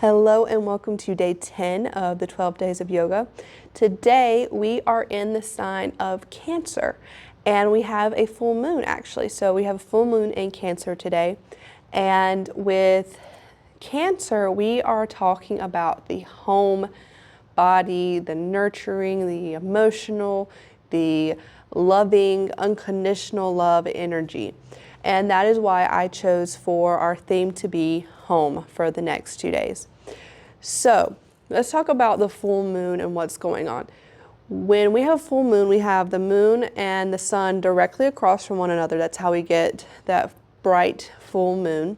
Hello and welcome to day 10 of the 12 days of yoga. Today we are in the sign of Cancer and we have a full moon actually. So we have a full moon in Cancer today, and with Cancer we are talking about the home body, the nurturing, the emotional, the loving, unconditional love energy. And that is why I chose for our theme to be home for the next 2 days. So let's talk about the full moon and what's going on. When we have a full moon, we have the moon and the sun directly across from one another. That's how we get that bright full moon.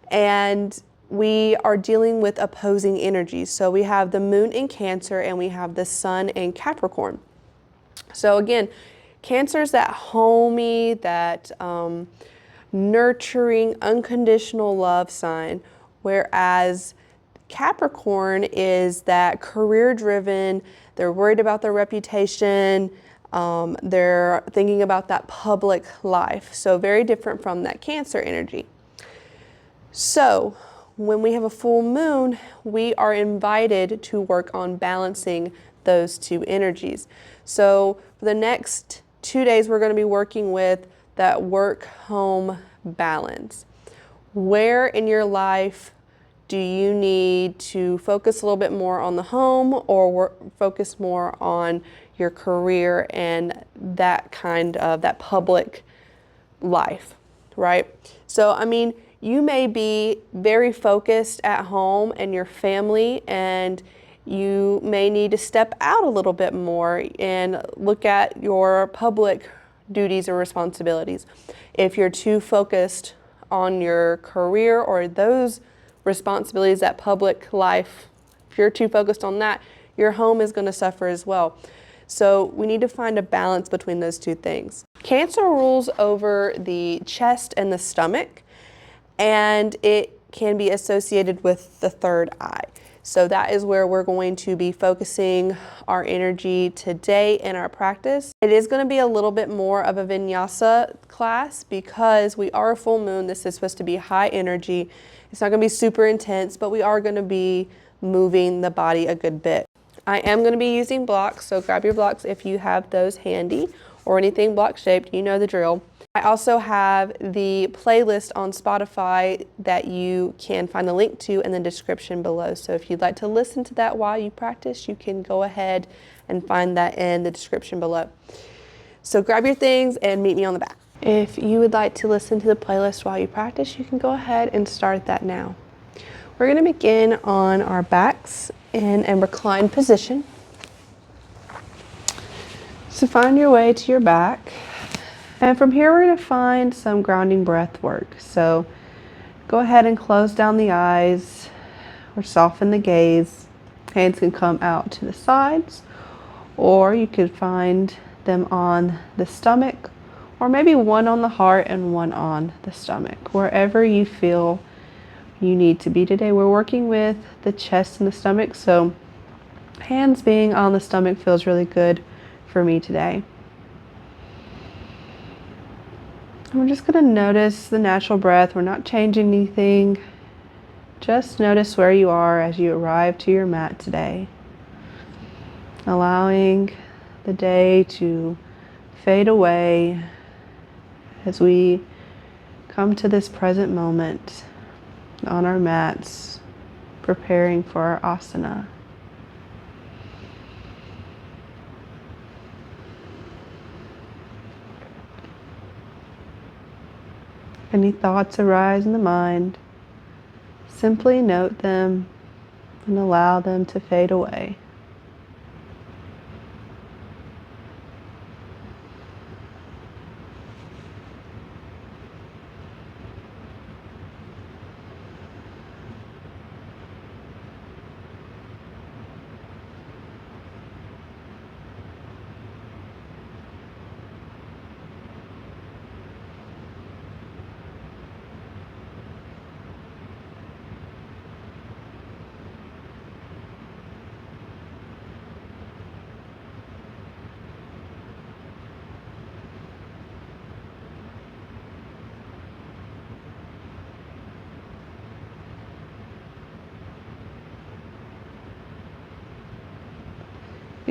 And we are dealing with opposing energies. So we have the moon in Cancer and we have the sun in Capricorn. So again, Cancer is that homey, that nurturing, unconditional love sign, whereas Capricorn is that career-driven. They're worried about their reputation. They're thinking about that public life. So very different from that Cancer energy. So when we have a full moon, we are invited to work on balancing those two energies. So for the next 2 days, we're going to be working with that work-home balance. Where in your life do you need to focus a little bit more on the home, or focus more on your career and that kind of that public life, right? So, I mean, you may be very focused at home and your family, and you may need to step out a little bit more and look at your public duties or responsibilities. If you're too focused on your career or those responsibilities, that public life, if you're too focused on that, your home is going to suffer as well. So we need to find a balance between those two things. Cancer rules over the chest and the stomach, and it can be associated with the third eye. So that is where we're going to be focusing our energy today in our practice. It is going to be a little bit more of a vinyasa class because we are a full moon. This is supposed to be high energy. It's not going to be super intense, but we are going to be moving the body a good bit. I am going to be using blocks, so grab your blocks if you have those handy, or anything block shaped, you know the drill. I also have the playlist on Spotify that you can find the link to in the description below. So if you'd like to listen to that while you practice, you can go ahead and find that in the description below. So grab your things and meet me on the back. If you would like to listen to the playlist while you practice, you can go ahead and start that now. We're going to begin on our backs in a reclined position. So find your way to your back. And from here, we're going to find some grounding breath work. So go ahead and close down the eyes or soften the gaze. Hands can come out to the sides, or you could find them on the stomach, or maybe one on the heart and one on the stomach, wherever you feel you need to be today. We're working with the chest and the stomach, so hands being on the stomach feels really good for me today. We're just going to notice the natural breath. We're not changing anything. Just notice where you are as you arrive to your mat today. Allowing the day to fade away as we come to this present moment on our mats, preparing for our asana. Any thoughts arise in the mind, simply note them and allow them to fade away.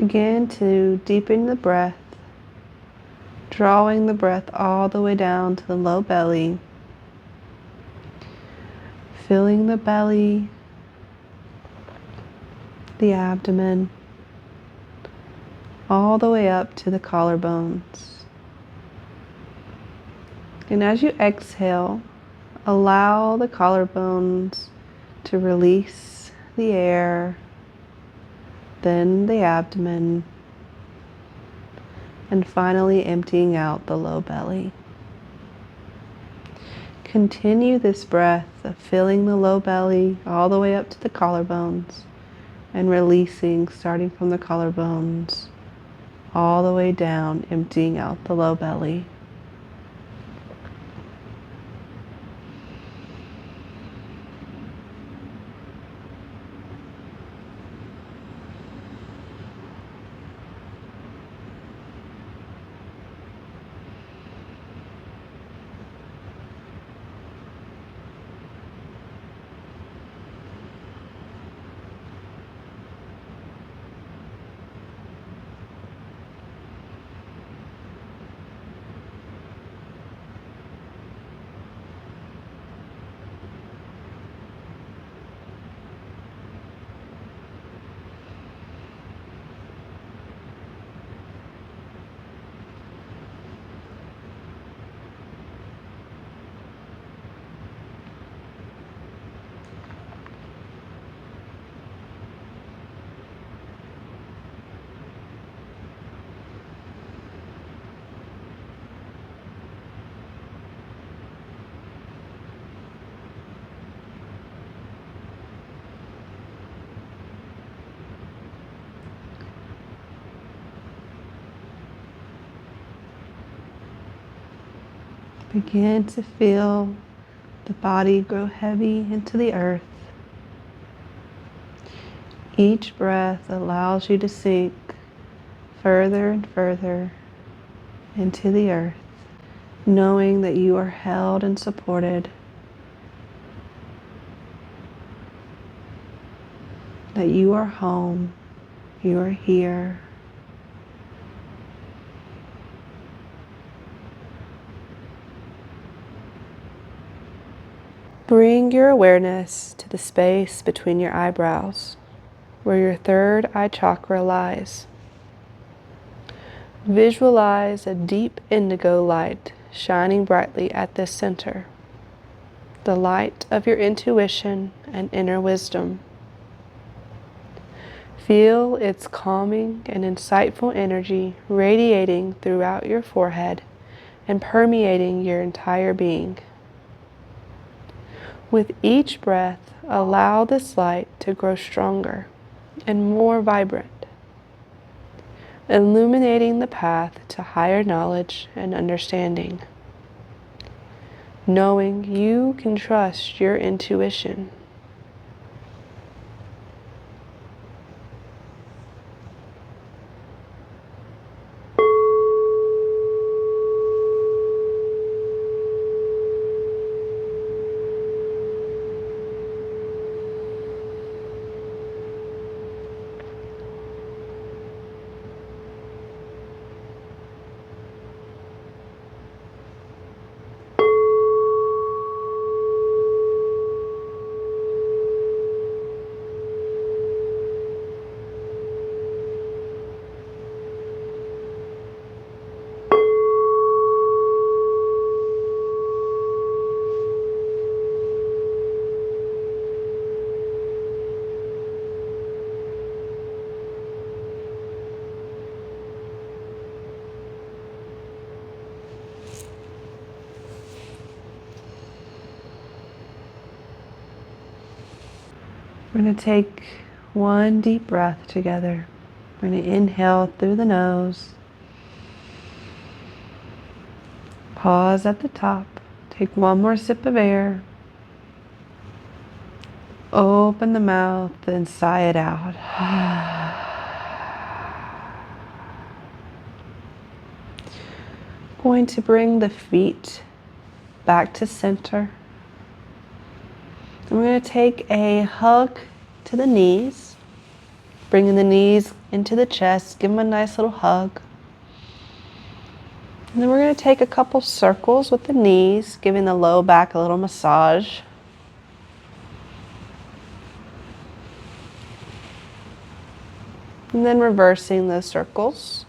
Begin to deepen the breath, drawing the breath all the way down to the low belly, filling the belly, the abdomen, all the way up to the collarbones. And as you exhale, allow the collarbones to release the air, then the abdomen, and finally emptying out the low belly. Continue this breath of filling the low belly all the way up to the collarbones and releasing, starting from the collarbones all the way down, emptying out the low belly. Begin to feel the body grow heavy into the earth. Each breath allows you to sink further and further into the earth, knowing that you are held and supported, that you are home, you are here. Bring your awareness to the space between your eyebrows, where your third eye chakra lies. Visualize a deep indigo light shining brightly at this center, the light of your intuition and inner wisdom. Feel its calming and insightful energy radiating throughout your forehead and permeating your entire being. With each breath, allow this light to grow stronger and more vibrant, illuminating the path to higher knowledge and understanding. Knowing you can trust your intuition. We're going to take one deep breath together. We're going to inhale through the nose. Pause at the top. Take one more sip of air. Open the mouth and sigh it out. Going to bring the feet back to center. And we're going to take a hug to the knees, bringing the knees into the chest. Give them a nice little hug. And then we're going to take a couple circles with the knees, giving the low back a little massage. And then reversing those circles.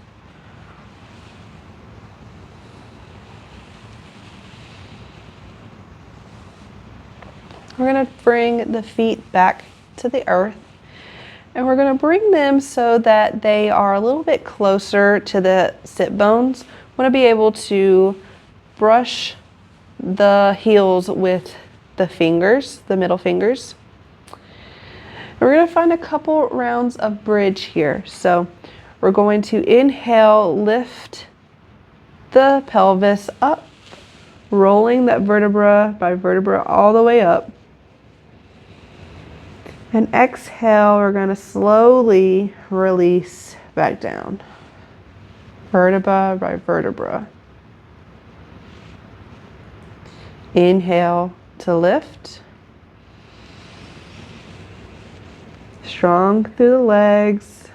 We're going to bring the feet back to the earth, and we're going to bring them so that they are a little bit closer to the sit bones. Want to be able to brush the heels with the fingers, the middle fingers. And we're going to find a couple rounds of bridge here. So we're going to inhale, lift the pelvis up, rolling that vertebra by vertebra all the way up. And exhale, we're going to slowly release back down. Vertebra by vertebra. Inhale to lift. Strong through the legs.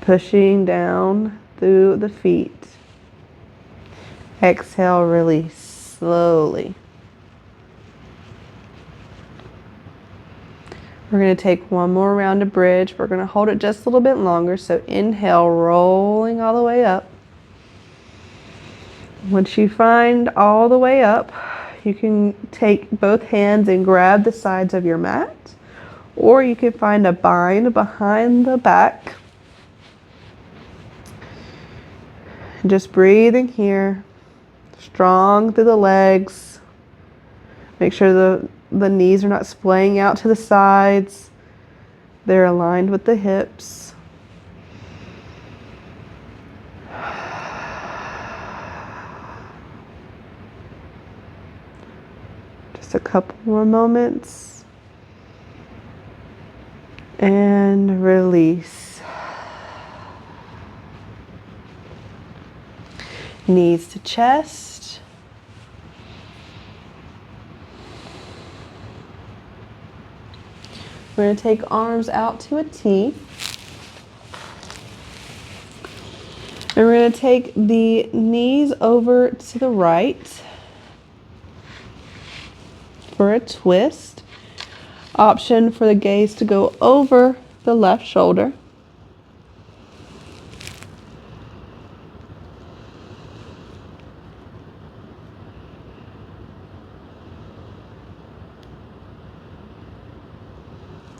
Pushing down through the feet. Exhale, release slowly. We're going to take one more round of bridge. We're going to hold it just a little bit longer. So inhale, rolling all the way up. Once you find all the way up, you can take both hands and grab the sides of your mat, or you can find a bind behind the back. Just breathing here, strong through the legs. Make sure the knees are not splaying out to the sides. They're aligned with the hips. Just a couple more moments. And release. Knees to chest. We're going to take arms out to a T. And we're going to take the knees over to the right for a twist. Option for the gaze to go over the left shoulder.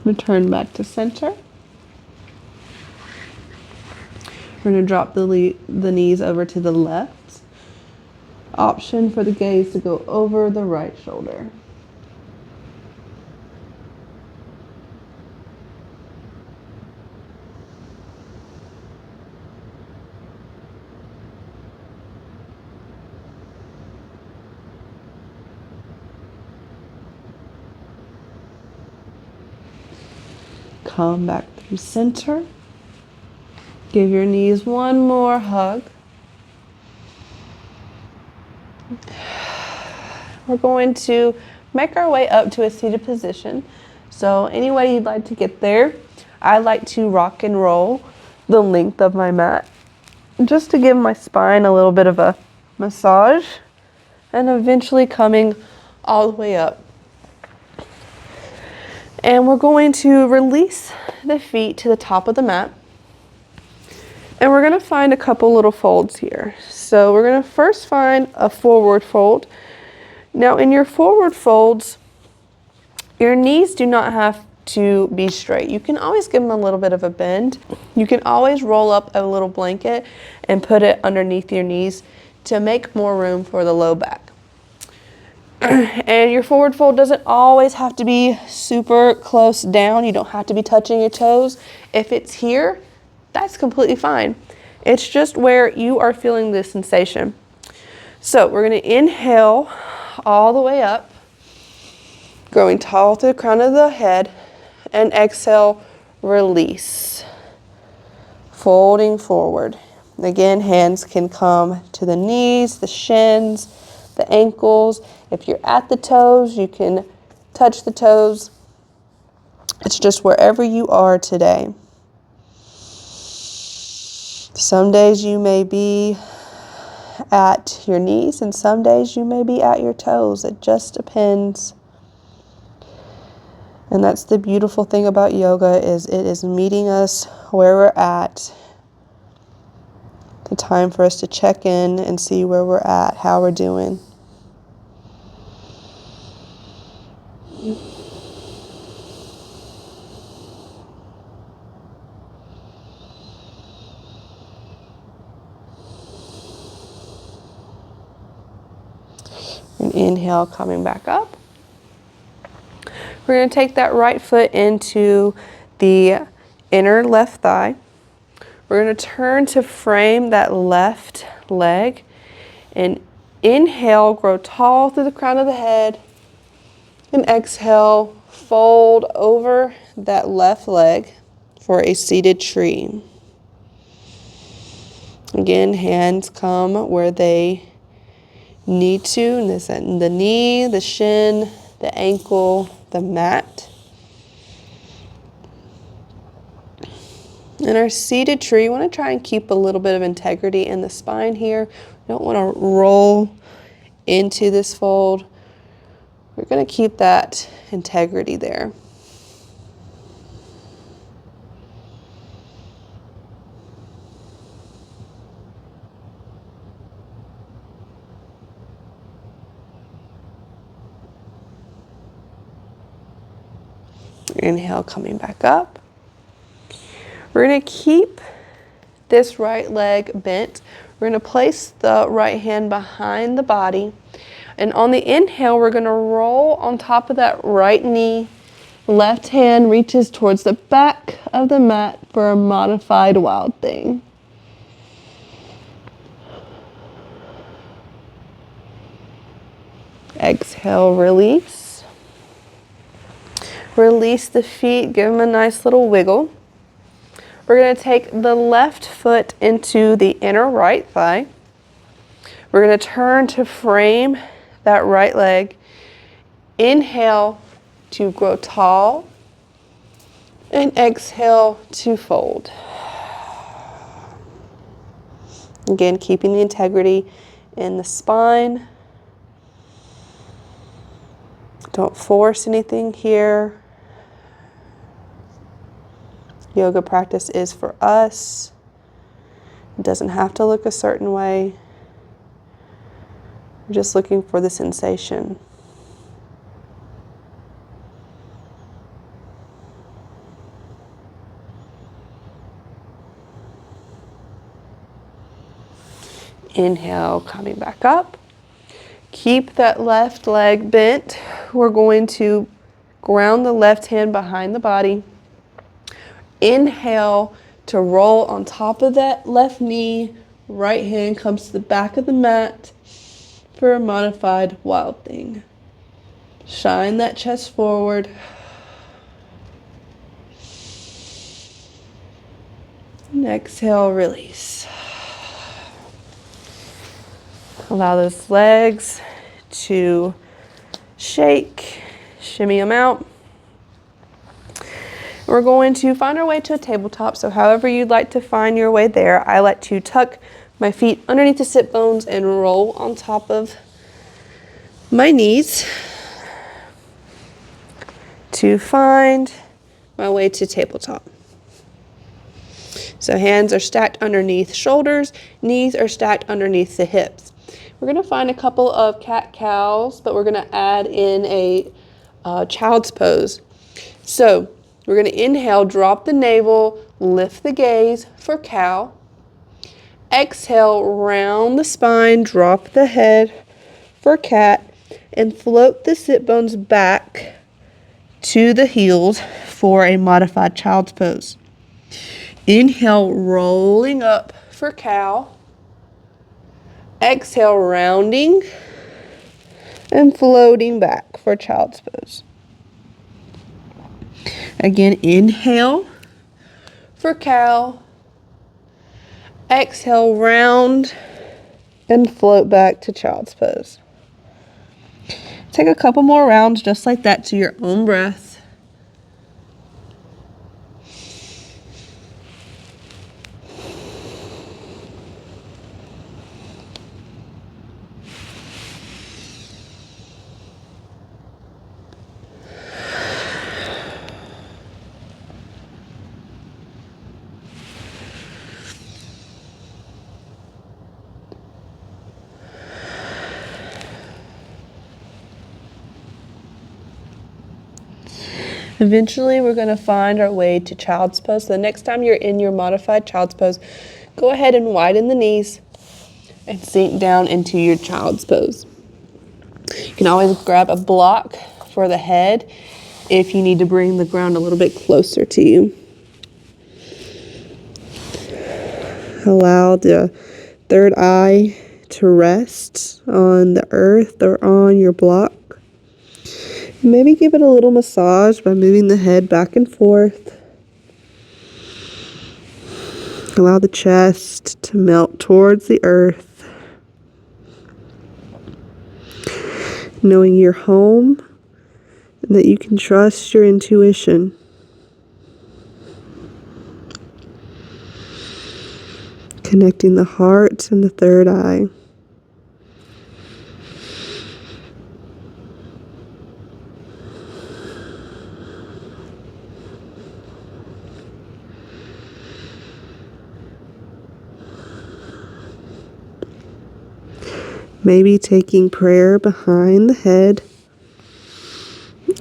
Return back to center. We're going to drop the knees over to the left. Option for the gaze to go over the right shoulder. Come back through center. Give your knees one more hug. We're going to make our way up to a seated position. So any way you'd like to get there. I like to rock and roll the length of my mat just to give my spine a little bit of a massage, and eventually coming all the way up. And we're going to release the feet to the top of the mat. And we're going to find a couple little folds here. So we're going to first find a forward fold. Now in your forward folds, your knees do not have to be straight. You can always give them a little bit of a bend. You can always roll up a little blanket and put it underneath your knees to make more room for the low back. And your forward fold doesn't always have to be super close down. You don't have to be touching your toes. If it's here, that's completely fine. It's just where you are feeling the sensation. So we're going to inhale all the way up, growing tall to the crown of the head, and exhale, release, folding forward. Again, hands can come to the knees, the shins, the ankles. If you're at the toes, you can touch the toes. It's just wherever you are today. Some days you may be at your knees and some days you may be at your toes. It just depends. And that's the beautiful thing about yoga, is it is meeting us where we're at. The time for us to check in and see where we're at, how we're doing. And inhale, coming back up. We're going to take that right foot into the inner left thigh. We're going to turn to frame that left leg and inhale, grow tall through the crown of the head, and exhale, fold over that left leg for a seated tree. Again, hands come where they need to, and the knee, the shin, the ankle, the mat. In our seated tree, you want to try and keep a little bit of integrity in the spine here. You don't want to roll into this fold. We're going to keep that integrity there. Inhale, coming back up. We're going to keep this right leg bent. We're going to place the right hand behind the body. And on the inhale, we're going to roll on top of that right knee. Left hand reaches towards the back of the mat for a modified wild thing. Exhale, release. Release the feet, give them a nice little wiggle. We're going to take the left foot into the inner right thigh. We're going to turn to frame that right leg. Inhale to grow tall, and exhale to fold. Again, keeping the integrity in the spine. Don't force anything here. Yoga practice is for us. It doesn't have to look a certain way. We're just looking for the sensation. Inhale, coming back up. Keep that left leg bent. We're going to ground the left hand behind the body. Inhale to roll on top of that left knee. Right hand comes to the back of the mat for a modified wild thing. Shine that chest forward. And exhale, release. Allow those legs to shake, shimmy them out. We're going to find our way to a tabletop, so however you'd like to find your way there. I like to tuck my feet underneath the sit bones and roll on top of my knees to find my way to tabletop. So hands are stacked underneath shoulders, knees are stacked underneath the hips. We're going to find a couple of cat-cows, but we're going to add in a child's pose. So we're going to inhale, drop the navel, lift the gaze for cow. Exhale, round the spine, drop the head for cat, and float the sit bones back to the heels for a modified child's pose. Inhale, rolling up for cow. Exhale, rounding and floating back for child's pose. Again, inhale for cow. Exhale, round and float back to child's pose. Take a couple more rounds just like that to your own breath. Eventually, we're going to find our way to child's pose. So the next time you're in your modified child's pose, go ahead and widen the knees and sink down into your child's pose. You can always grab a block for the head if you need to bring the ground a little bit closer to you. Allow the third eye to rest on the earth or on your block. Maybe give it a little massage by moving the head back and forth. Allow the chest to melt towards the earth. Knowing you're home and that you can trust your intuition. Connecting the heart and the third eye. Maybe taking prayer behind the head,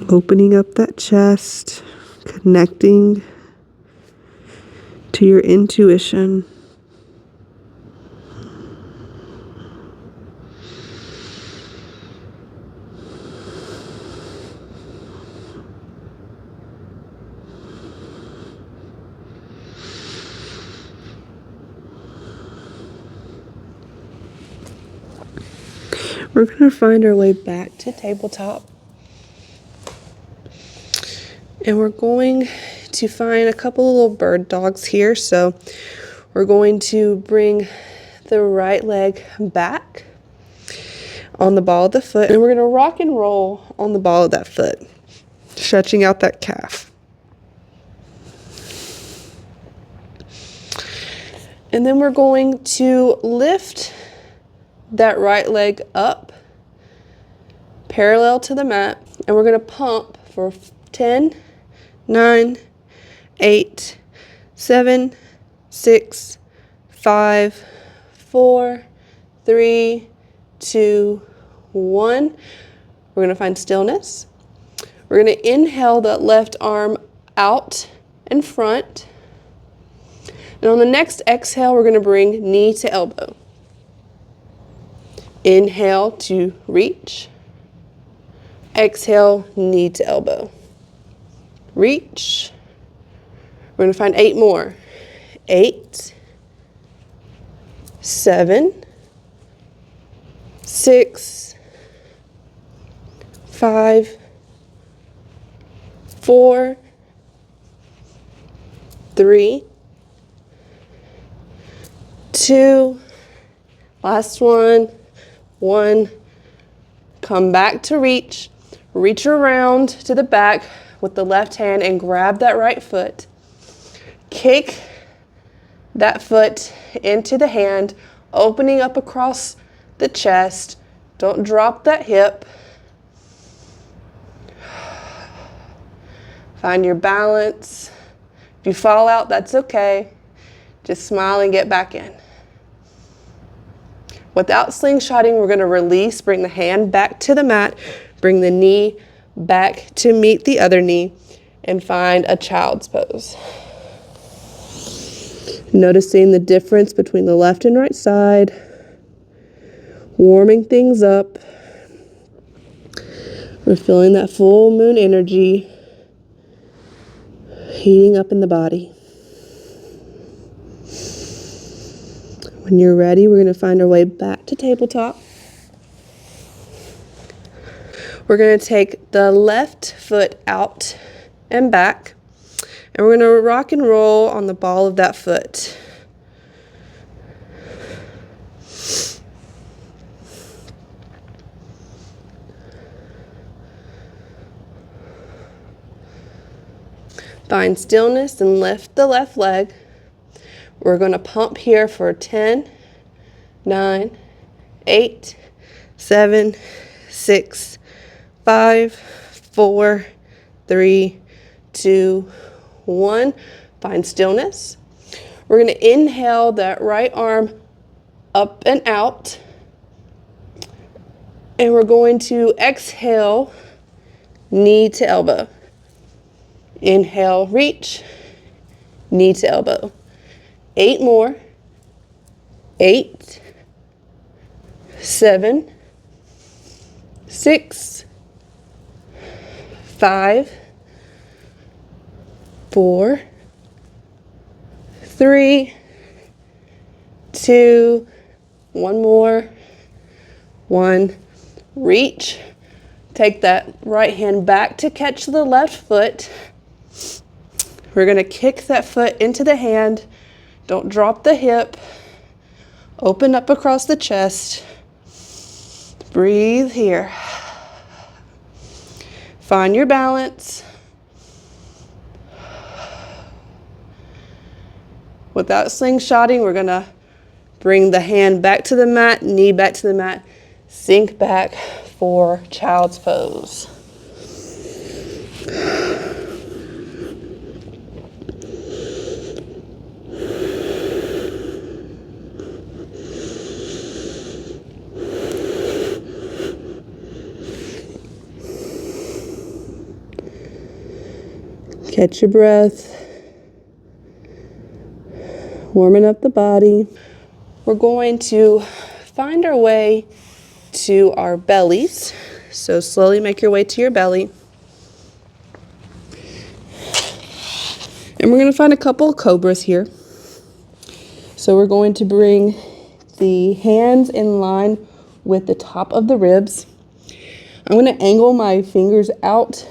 opening up that chest, connecting to your intuition. We're going to find our way back to tabletop. And we're going to find a couple of little bird dogs here. So we're going to bring the right leg back on the ball of the foot. And we're going to rock and roll on the ball of that foot, stretching out that calf. And then we're going to lift that right leg up parallel to the mat, and we're going to pump for 10, 9, 8, 7, 6, 5, 4, 3, 2, 1. We're going to find stillness. We're going to inhale that left arm out and front. And on the next exhale, we're going to bring knee to elbow. Inhale to reach. Exhale, knee to elbow. Reach. We're going to find 8 more. 8, 7, 6, 5, 4, 3, 2, last one. 1, come back to reach. Reach around to the back with the left hand and grab that right foot. Kick that foot into the hand, opening up across the chest. Don't drop that hip. Find your balance. If you fall out, that's okay. Just smile and get back in. Without slingshotting, we're going to release, bring the hand back to the mat, bring the knee back to meet the other knee, and find a child's pose. Noticing the difference between the left and right side, warming things up. We're feeling that full moon energy heating up in the body. When you're ready, we're going to find our way back to tabletop. We're going to take the left foot out and back, and we're going to rock and roll on the ball of that foot. Find stillness and lift the left leg. We're going to pump here for 10, 9, 8, 7, 6, 5, 4, 3, 2, 1. Find stillness. We're going to inhale that right arm up and out. And we're going to exhale, knee to elbow. Inhale, reach, knee to elbow. 8 more. 8, 7, 6, 5, 4, 3, 2, one more, 1. Reach. Take that right hand back to catch the left foot. We're going to kick that foot into the hand. Don't drop the hip. Open up across the chest. Breathe here. Find your balance. Without slingshotting, we're going to bring the hand back to the mat, knee back to the mat, sink back for child's pose. Catch your breath. Warming up the body. We're going to find our way to our bellies. So slowly make your way to your belly. And we're going to find a couple of cobras here. So we're going to bring the hands in line with the top of the ribs. I'm going to angle my fingers out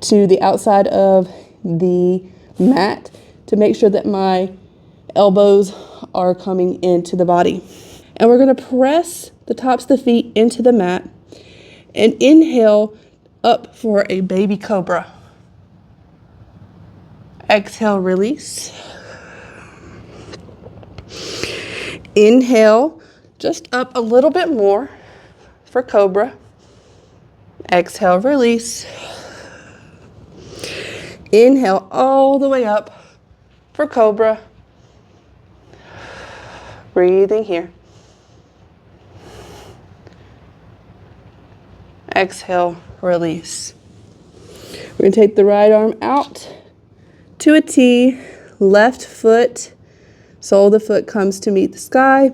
to the outside of the mat to make sure that my elbows are coming into the body. And we're going to press the tops of the feet into the mat and inhale up for a baby cobra. Exhale, release. Inhale, just up a little bit more for cobra. Exhale, release. Inhale all the way up for cobra. Breathing here. Exhale, release. We're going to take the right arm out to a T, left foot, sole of the foot comes to meet the sky,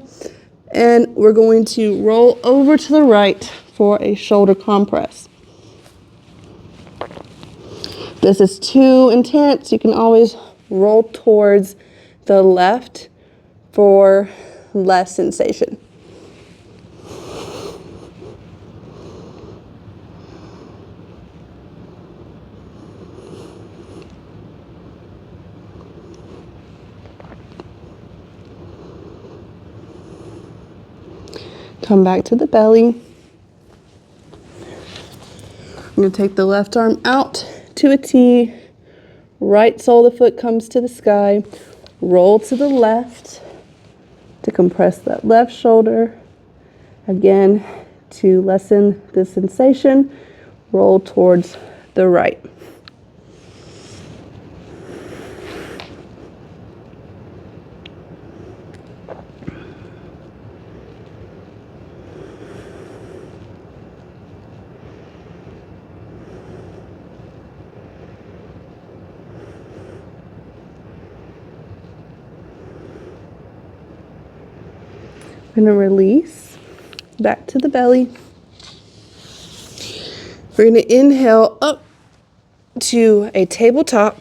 and we're going to roll over to the right for a shoulder compress. This is too intense. You can always roll towards the left for less sensation. Come back to the belly. I'm going to take the left arm out to a T. Right sole of the foot comes to the sky. Roll to the left to compress that left shoulder. Again, to lessen the sensation, roll towards the right. We're going to release back to the belly. We're going to inhale up to a tabletop.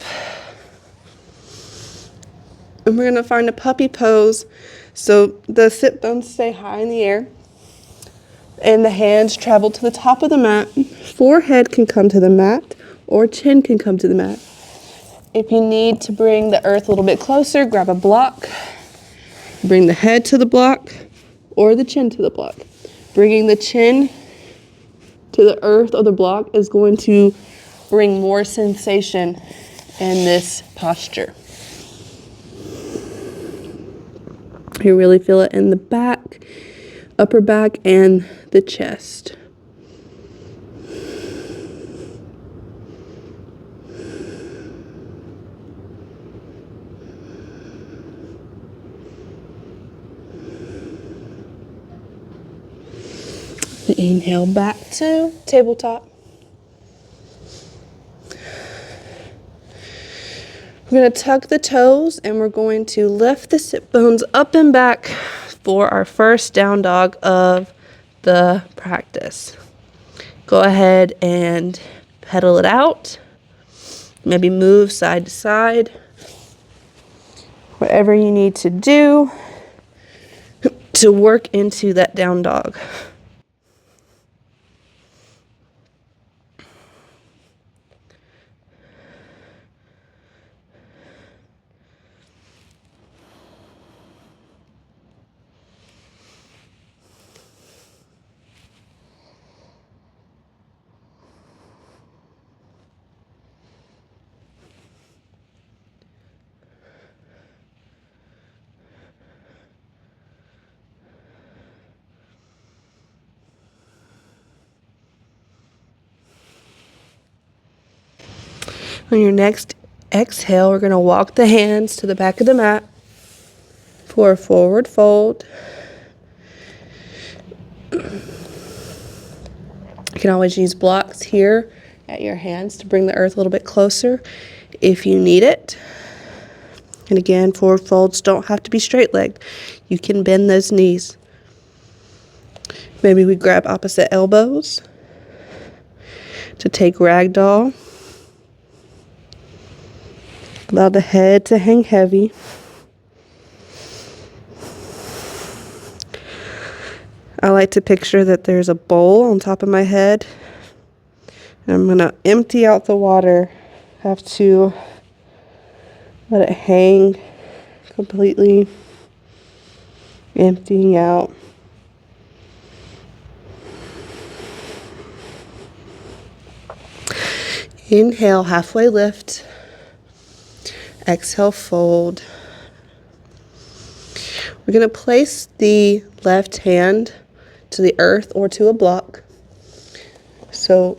And we're going to find a puppy pose. So the sit bones stay high in the air. And the hands travel to the top of the mat. Forehead can come to the mat or chin can come to the mat. If you need to bring the earth a little bit closer, grab a block. Bring the head to the block or the chin to the block. Bringing the chin to the earth or the block is going to bring more sensation in this posture. You really feel it in the back, upper back, and the chest. Inhale back to tabletop. We're going to tuck the toes and we're going to lift the sit bones up and back for our first down dog of the practice. Go ahead and pedal it out. Maybe move side to side. Whatever you need to do to work into that down dog. On your next exhale, we're going to walk the hands to the back of the mat for a forward fold. You can always use blocks here at your hands to bring the earth a little bit closer if you need it. And again, forward folds don't have to be straight legged. You can bend those knees. Maybe we grab opposite elbows to take ragdoll. Allow the head to hang heavy. I like to picture that there's a bowl on top of my head. And I'm going to empty out the water. Have to let it hang completely. Emptying out. Inhale, halfway lift. Exhale, fold. We're going to place the left hand to the earth or to a block. So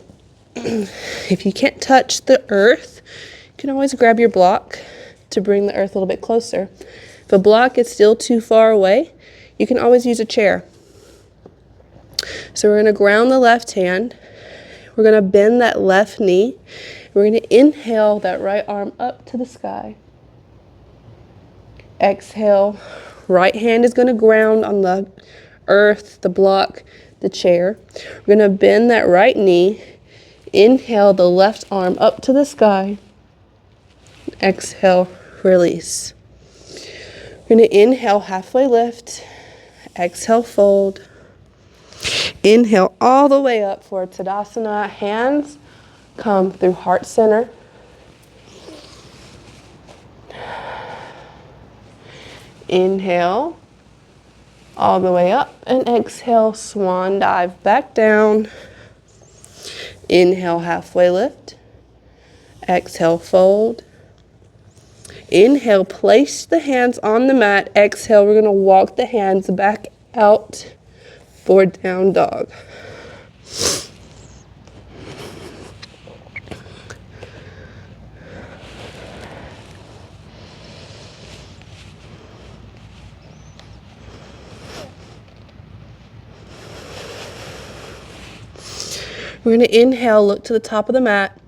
if you can't touch the earth, you can always grab your block to bring the earth a little bit closer. If a block is still too far away, you can always use a chair. So we're going to ground the left hand. We're going to bend that left knee. We're going to inhale that right arm up to the sky. Exhale, right hand is going to ground on the earth, the block, the chair. We're going to bend that right knee. Inhale the left arm up to the sky. Exhale, release. We're going to inhale, halfway lift. Exhale, fold. Inhale all the way up for Tadasana. Hands come through heart center. Inhale all the way up and exhale, swan dive back down. Inhale, halfway lift. Exhale, fold. Inhale, place the hands on the mat. Exhale, we're going to walk the hands back out for down dog. We're going to inhale, look to the top of the mat.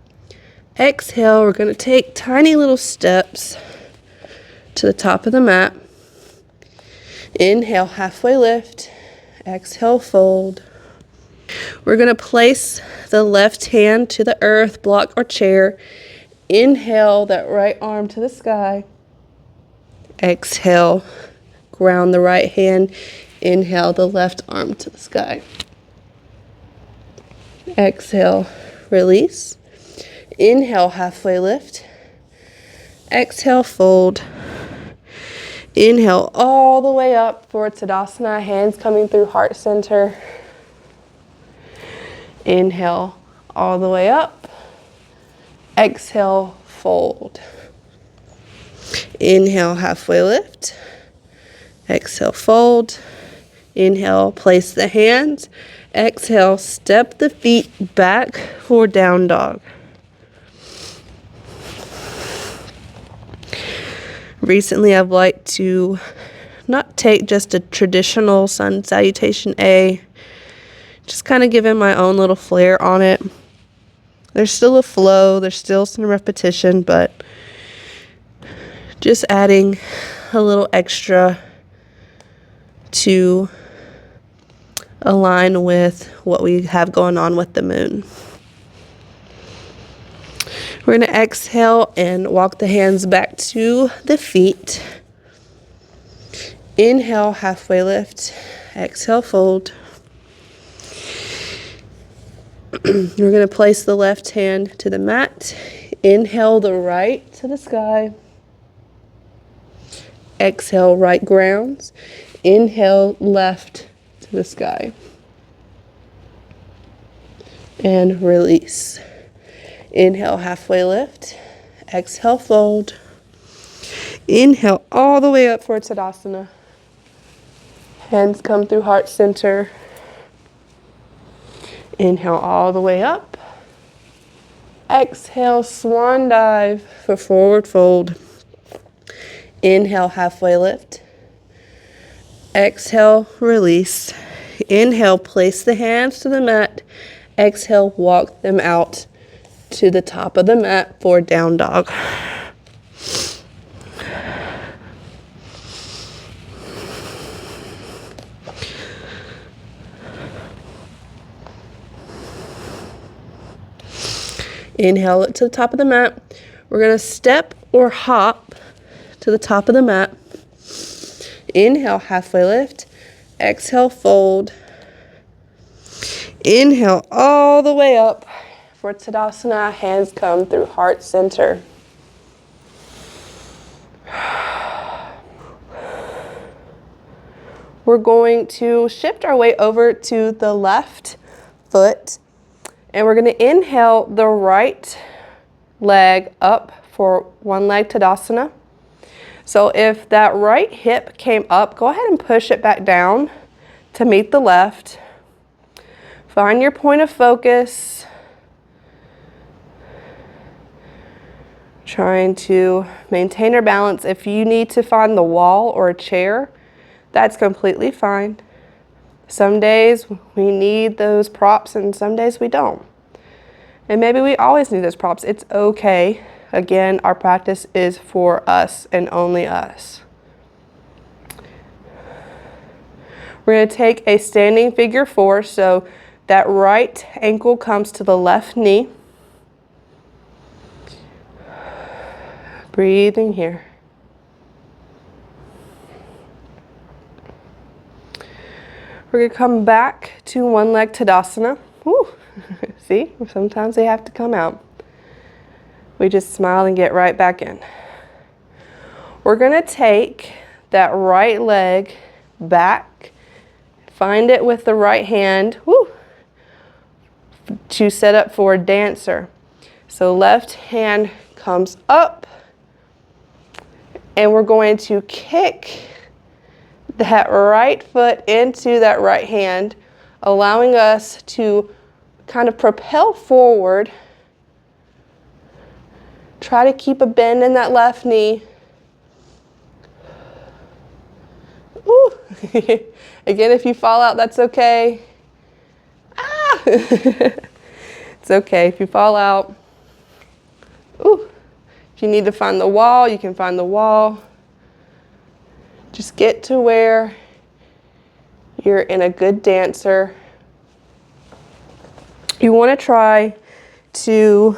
Exhale, we're going to take tiny little steps to the top of the mat. Inhale, halfway lift. Exhale, fold. We're going to place the left hand to the earth, block or chair. Inhale that right arm to the sky. Exhale, ground the right hand. Inhale the left arm to the sky. Exhale, release. Inhale, halfway lift. Exhale, fold. Inhale all the way up for Tadasana, hands coming through heart center. Inhale all the way up. Exhale, fold. Inhale, halfway lift. Exhale, fold. Inhale, place the hands. Exhale, step the feet back for down dog. Recently, I've liked to not take just a traditional sun salutation A, just kind of giving my own little flair on it. There's still a flow, there's still some repetition, but Just adding a little extra to align with what we have going on with the moon. We're going to exhale and walk the hands back to the feet. Inhale, halfway lift. Exhale, fold. We're going to place the left hand to the mat. Inhale the right to the sky. Exhale, right grounds. Inhale, left to the sky. And release. Inhale, halfway lift. Exhale, fold. Inhale all the way up for Tadasana. Hands come through heart center. Inhale all the way up. Exhale, swan dive for forward fold. Inhale, halfway lift. Exhale, release. Inhale, place the hands to the mat. Exhale, walk them out to the top of the mat for down dog. Inhale it to the top of the mat. We're going to step or hop to the top of the mat. Inhale, halfway lift. Exhale, fold. Inhale all the way up for Tadasana. Hands come through heart center. We're going to shift our weight over to the left foot. And we're going to inhale the right leg up for one leg Tadasana. So if that right hip came up, go ahead and push it back down to meet the left. Find your point of focus. Trying to maintain our balance. If you need to find the wall or a chair, that's completely fine. Some days we need those props and some days we don't. And maybe we always need those props. It's okay. Again, our practice is for us and only us. We're going to take a standing figure four. So that right ankle comes to the left knee. Breathing here. We're going to come back to one leg Tadasana. Woo. See, sometimes they have to come out. We just smile and get right back in. We're going to take that right leg back, find it with the right hand, woo, to set up for dancer. So left hand comes up, and we're going to kick that right foot into that right hand, allowing us to kind of propel forward. Try to keep a bend in that left knee. Ooh. Again, if you fall out, that's okay. Ah! It's okay if you fall out. Ooh. If you need to find the wall, you can find the wall. Just get to where you're in a good dancer. You want to try to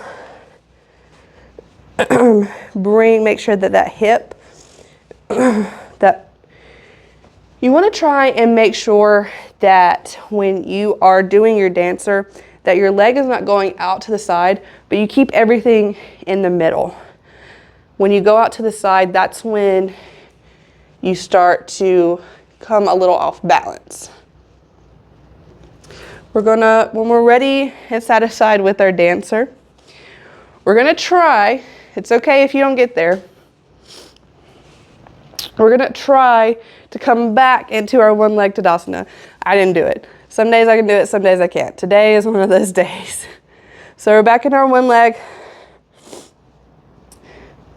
make sure that that hip, you want to try and make sure that when you are doing your dancer, that your leg is not going out to the side, but you keep everything in the middle. When you go out to the side, that's when you start to come a little off balance. We're gonna, when we're ready and satisfied with our dancer, we're gonna try, it's okay if you don't get there, we're gonna try to come back into our one leg Tadasana. I didn't do it. Some days I can do it, some days I can't. Today is one of those days. So we're back in our one leg.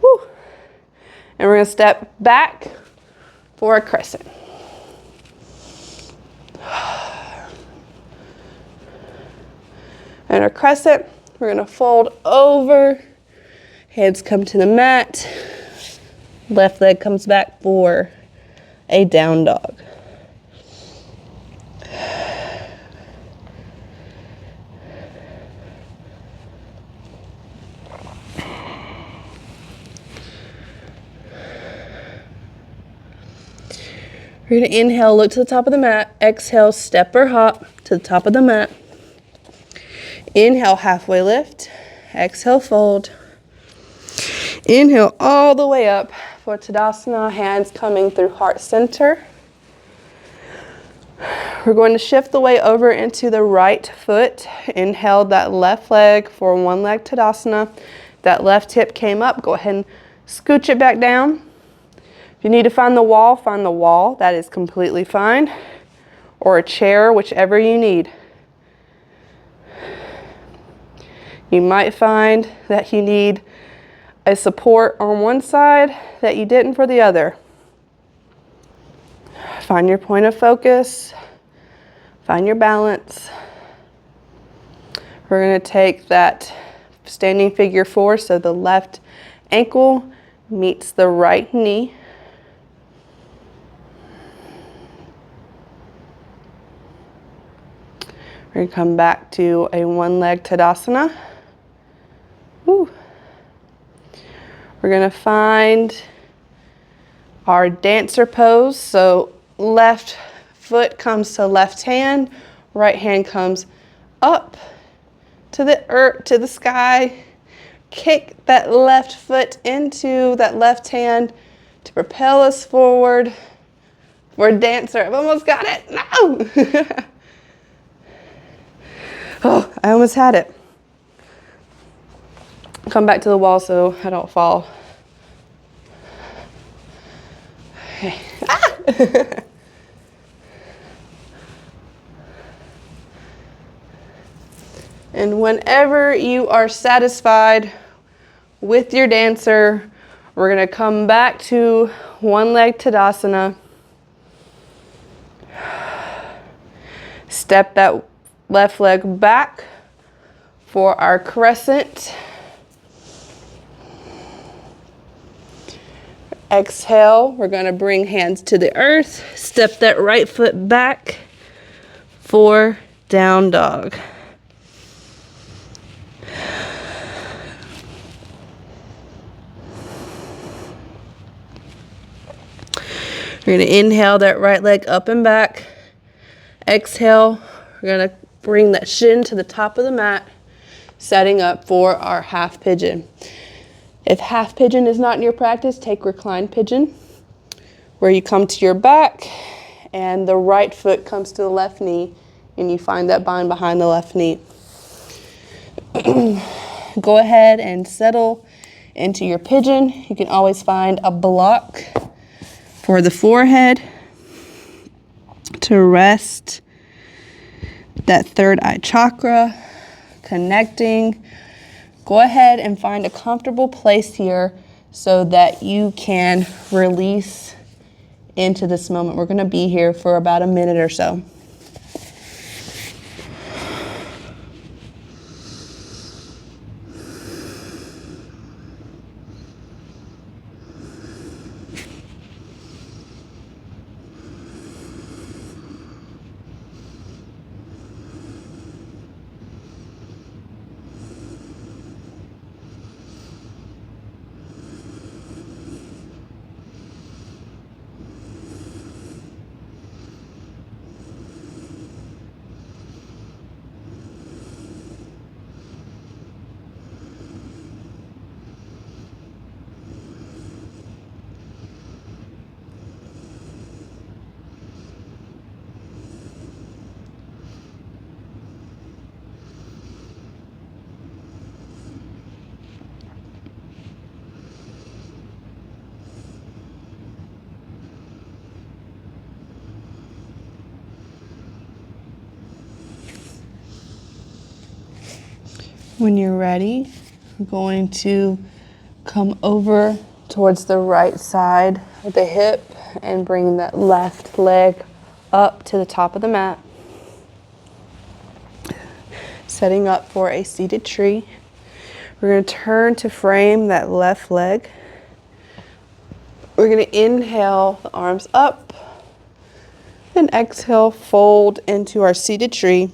Woo. And we're gonna step back for a crescent. And our crescent, we're gonna fold over, hands come to the mat, Left leg comes back for a down dog. We're going to inhale, look to the top of the mat. Exhale, step or hop to the top of the mat. Inhale, halfway lift. Exhale, fold. Inhale all the way up for Tadasana, hands coming through heart center. We're going to shift the weight over into the right foot. Inhale that left leg for one leg Tadasana. That left hip came up. Go ahead and scooch it back down. If you need to find the wall, find the wall. That is completely fine. Or a chair, whichever you need. You might find that you need a support on one side that you didn't for the other. Find your point of focus. Find your balance. We're going to take that standing figure 4, so the left ankle meets the right knee. We're going to come back to a one-leg Tadasana. Woo. We're going to find our dancer pose. So left foot comes to left hand, right hand comes up to the earth, to the sky. Kick that left foot into that left hand to propel us forward. We're a dancer. I've almost got it. No! Oh, I almost had it. Come back to the wall so I don't fall. Okay. Ah! And whenever you are satisfied with your dancer, we're going to come back to one leg Tadasana. Step that left leg back for our crescent. Exhale, we're going to bring hands to the earth. Step that right foot back for down dog. We're going to inhale that right leg up and back. Exhale, we're going to bring that shin to the top of the mat, setting up for our half pigeon. If half pigeon is not in your practice, take reclined pigeon, where you come to your back and the right foot comes to the left knee and you find that bind behind the left knee. Go ahead and settle into your pigeon. You can always find a block for the forehead to rest that third eye chakra, connecting. Go ahead and find a comfortable place here so that you can release into this moment. We're going to be here for about a minute or so. When you're ready, I'm going to come over towards the right side of the hip and bring that left leg up to the top of the mat. Setting up for a seated tree. We're going to turn to frame that left leg. We're gonna inhale the arms up and exhale, fold into our seated tree.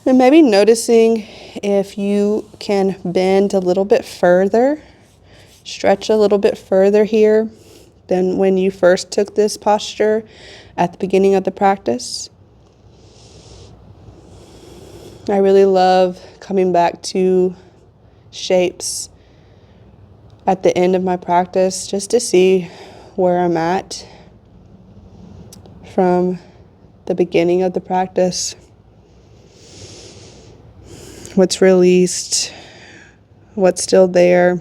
And maybe noticing if you can bend a little bit further, stretch a little bit further here than when you first took this posture at the beginning of the practice. I really love coming back to shapes at the end of my practice just to see where I'm at from the beginning of the practice. What's released, what's still there.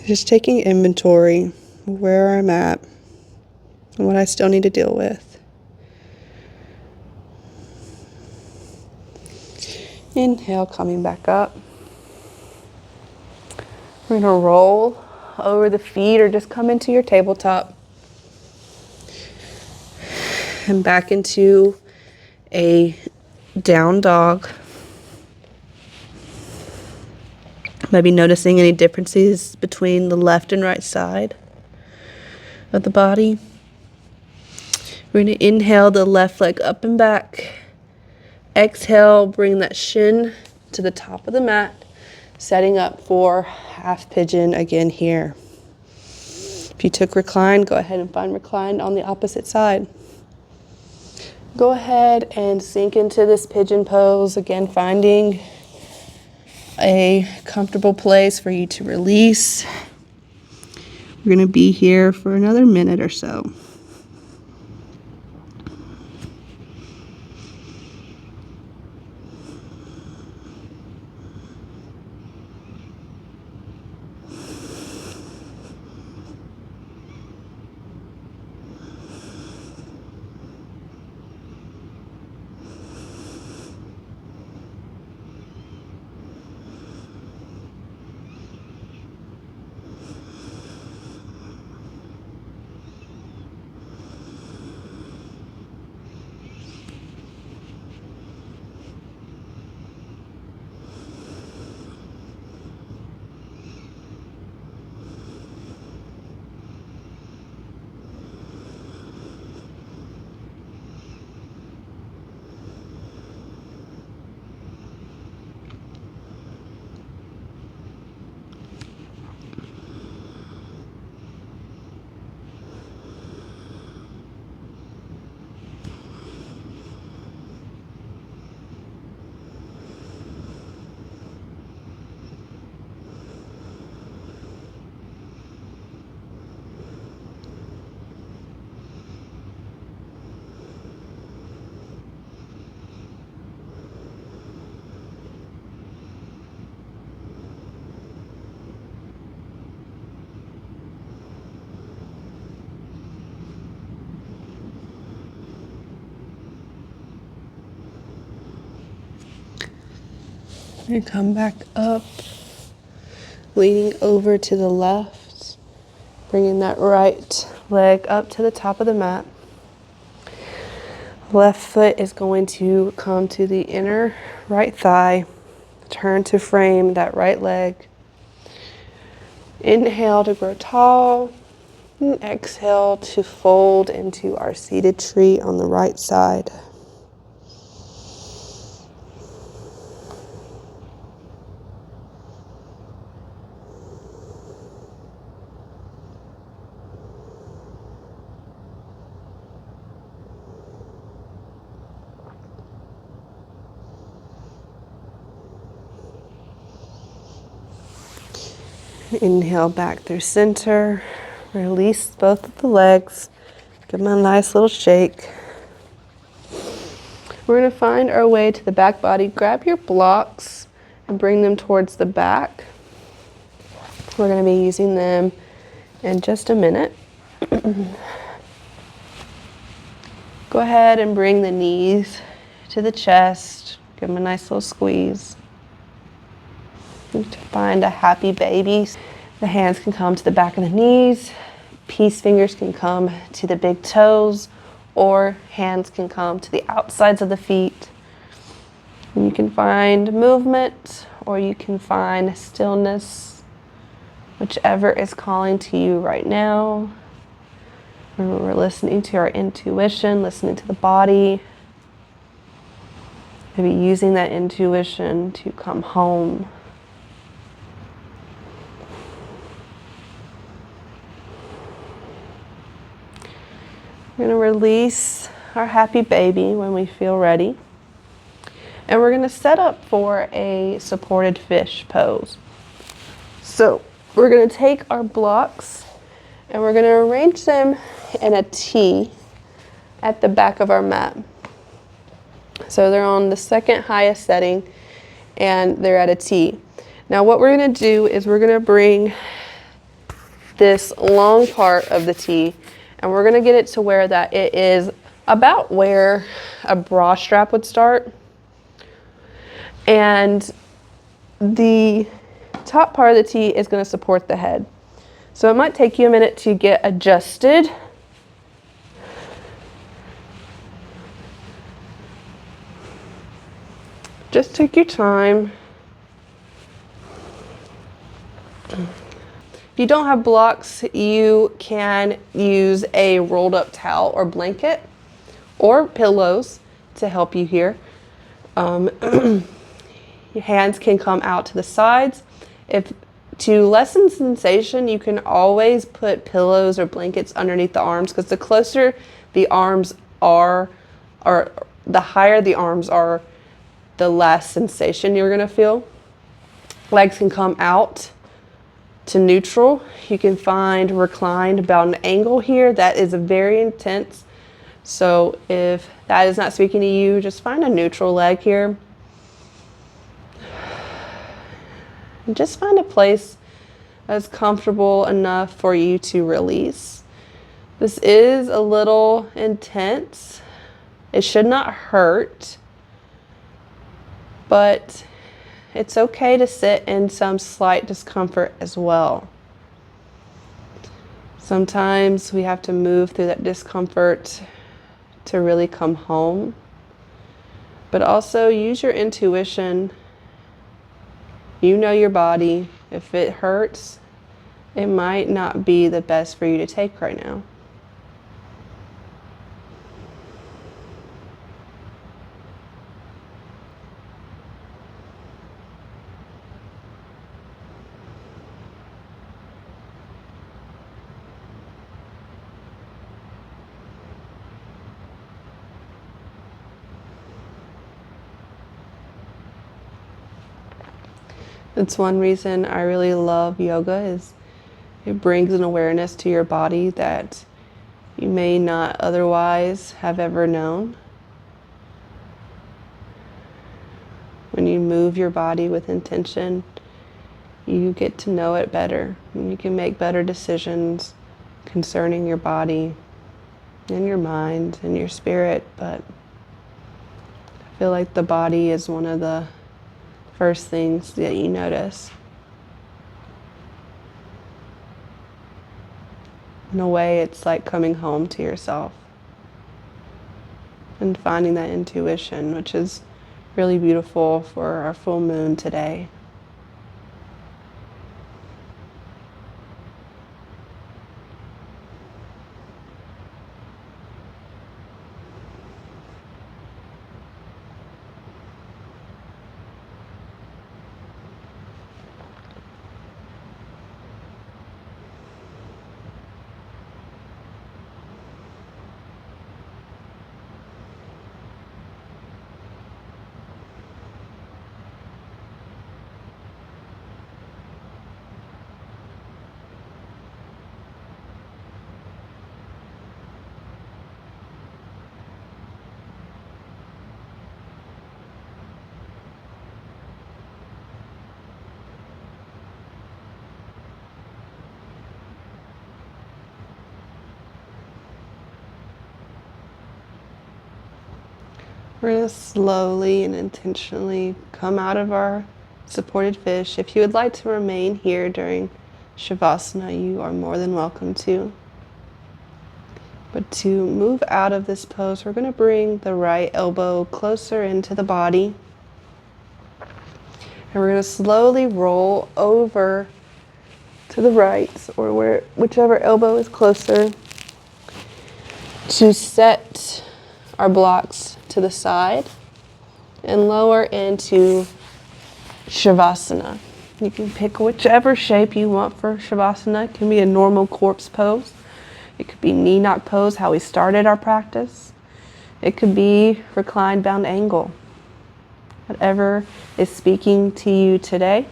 Just taking inventory of where I'm at and what I still need to deal with. Inhale, coming back up. We're going to roll over the feet or just come into your tabletop. And back into a down dog. Maybe noticing any differences between the left and right side of the body. We're going to inhale the left leg up and back. Exhale, bring that shin to the top of the mat, setting up for half pigeon again here. If you took recline, go ahead and find recline on the opposite side. Go ahead and sink into this pigeon pose, again finding a comfortable place for you to release. We're going to be here for another minute or so. And come back up, leaning over to the left, bringing that right leg up to the top of the mat. Left foot is going to come to the inner right thigh, turn to frame that right leg. Inhale to grow tall, and exhale to fold into our seated tree on the right side. Inhale back through center, release both of the legs, give them a nice little shake. We're going to find our way to the back body. Grab your blocks and bring them towards the back. We're going to be using them in just a minute. Go ahead and bring the knees to the chest, give them a nice little squeeze. To find a happy baby. The hands can come to the back of the knees, peace fingers can come to the big toes, or hands can come to the outsides of the feet. You can find movement or you can find stillness, whichever is calling to you right now. We're listening to our intuition, listening to the body. Maybe using that intuition to come home. We're going to release our happy baby when we feel ready. And we're going to set up for a supported fish pose. So we're going to take our blocks and we're going to arrange them in a T at the back of our mat. So they're on the second highest setting and they're at a T. Now what we're going to do is we're going to bring this long part of the T and we're going to get it to where that it is about where a bra strap would start. And the top part of the T is going to support the head. So it might take you a minute to get adjusted. Just take your time. If you don't have blocks, you can use a rolled up towel or blanket or pillows to help you here. Your hands can come out to the sides. To lessen sensation, you can always put pillows or blankets underneath the arms, because the closer the arms are, or the higher the arms are, the less sensation you're going to feel. Legs can come out to neutral. You can find reclined about an angle here that is very intense. So if that is not speaking to you, just find a neutral leg here. And just find a place that's comfortable enough for you to release. This is a little intense. It should not hurt, but it's okay to sit in some slight discomfort as well. Sometimes we have to move through that discomfort to really come home, but also use your intuition. You know your body. If it hurts, it might not be the best for you to take right now. It's one reason I really love yoga, is it brings an awareness to your body that you may not otherwise have ever known. When you move your body with intention, you get to know it better, and you can make better decisions concerning your body and your mind and your spirit. But I feel like the body is one of the first things that you notice. In a way, it's like coming home to yourself and finding that intuition, which is really beautiful for our full moon today. We're going to slowly and intentionally come out of our supported fish. If you would like to remain here during Shavasana, you are more than welcome to. But to move out of this pose, we're going to bring the right elbow closer into the body. And we're going to slowly roll over to the right, or whichever elbow is closer, to set our blocks to the side and lower into Shavasana. You can pick whichever shape you want for Shavasana. It can be a normal corpse pose. It could be knee knock pose, how we started our practice. It could be reclined bound angle. Whatever is speaking to you today.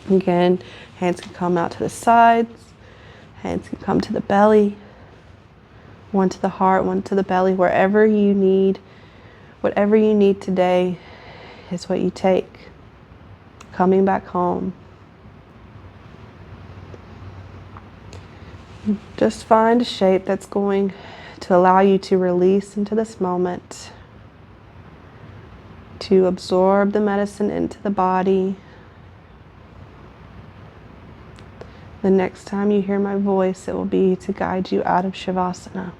Again, hands can come out to the sides. Hands can come to the belly. One to the heart, one to the belly. Wherever you need, whatever you need today is what you take. Coming back home. Just find a shape that's going to allow you to release into this moment, to absorb the medicine into the body. The next time you hear my voice, it will be to guide you out of Shavasana.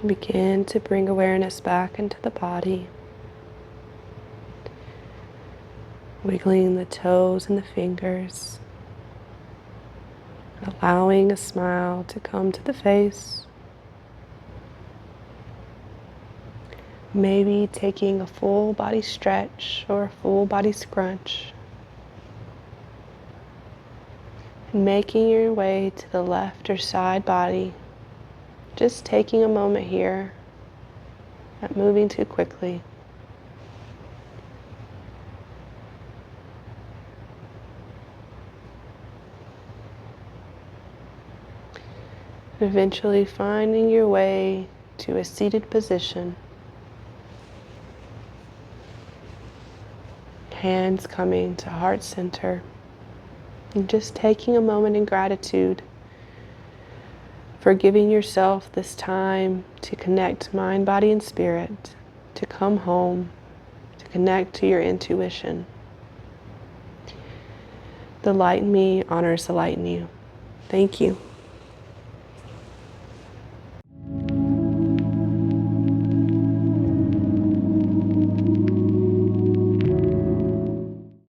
Begin to bring awareness back into the body, wiggling the toes and the fingers, allowing a smile to come to the face, maybe taking a full body stretch or a full body scrunch, and making your way to the left or side body. Just taking a moment here, not moving too quickly. And eventually finding your way to a seated position. Hands coming to heart center. And just taking a moment in gratitude for giving yourself this time to connect mind, body, and spirit, to come home, to connect to your intuition. The light in me honors the light in you. Thank you.